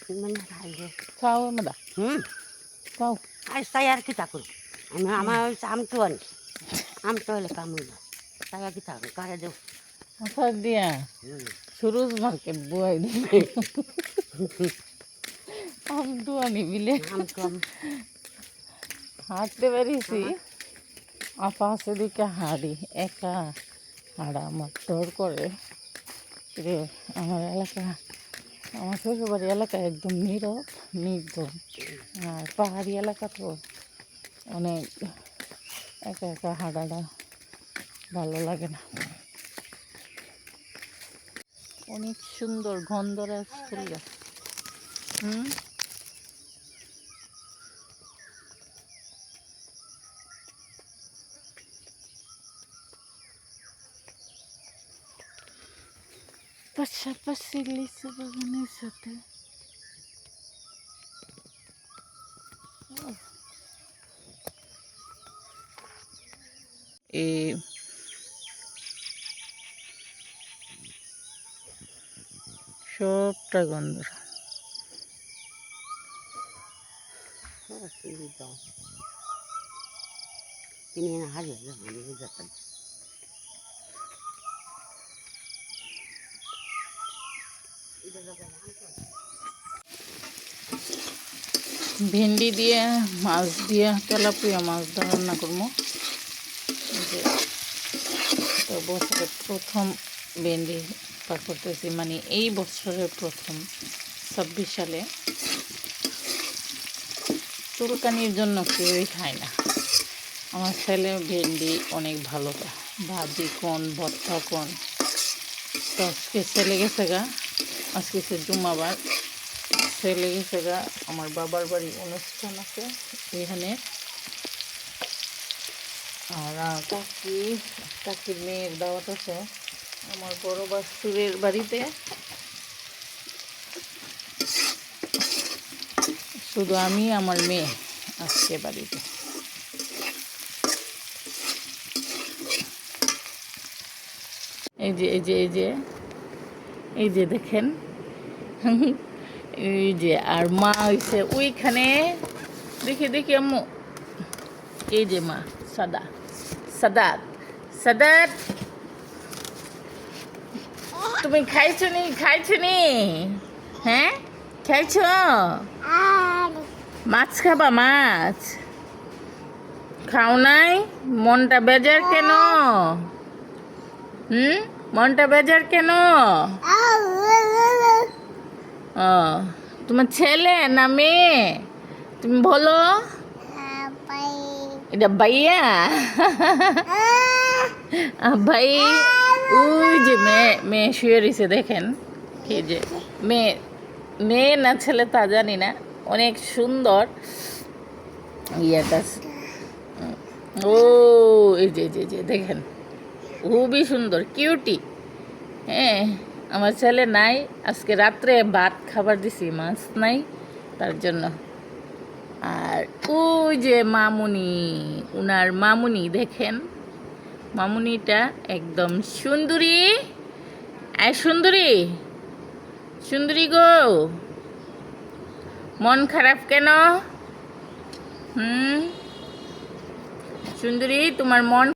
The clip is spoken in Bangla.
Mình hay rồi. Sao mà đã? Sao? Ai saya kita kur. Ama am tuan le kamu. Saya kita kaya do. Apa dia? Suruz market buai ni. Am tuan ni bile. Am tuan. হাঁটতে বেরিয়েছি আপাশে দিকে হাঁড়ি একা হাঁড়া আমার ডর করে রে আমার এলাকা আমার শ্বশুরবাড়ি এলাকা একদম নীরব নির্জন আর পাহাড়ি এলাকা তো অনেক একা একা হাঁটাটা ভালো লাগে না অনেক সুন্দর গন্ধরাজ ফুল গাছ পাশাপাশি লিচু বাগানের সাথে এই সবটা গন্ধ Ini nak hari je, ini juga tak. ভেন্ডি দিয়ে মাছ দিয়ে তেলাপিয়া মাছ দিয়ে রান্না করবো তো বছরের প্রথম ভেন্ডি পাক করতেছি মানে এই বছরের প্রথম 26 সালে চুলকানির জন্য কেউই খায় না আমার ছেলে ভেন্ডি অনেক ভালো পায় ভাজি কোন ভর্তা কোন তো আজকে ছেলে গেছে গা আজকে সে জুম্মাবার ছেলে গেছে গা আমার বাবার বাড়ি অনুষ্ঠান আছে এখানে আর কাকির মেয়ের দাওয়াত আছে আমার বড় বাসুরের বাড়িতে শুধু আমি আমার মেয়ে আজকে বাড়িতে এই যে দেখেন এই যে আর মা হইছে ওইখানে দেখি আম্মু এই যে মা সাদাত তুমি খাইছো নি হ্যাঁ খাইছো মাছ খাবা মাছ খাও নাই মনটা বেজার কেন মনটা বেজার কেন তোমার ছেলে না মেয়ে তুমি বলো এটা ভাইয়া ভাই ওই যে মেয়ে শুয়ে রয়েছে দেখেন কি যে মেয়ে না ছেলে তা জানি না অনেক সুন্দর ইয়েটা ও এই যে দেখেন খুবই সুন্দর কিউটি হ্যাঁ আমার ছেলে নাই আজকে রাত্রে ভাত খাবার দিছি মাছ নাই তার জন্য আর ওই যে মামুনি উনার মামুনি দেখেন মামুনিটা একদম সুন্দরী সুন্দরী গো মন খারাপ কেন সুন্দরী তোমার মন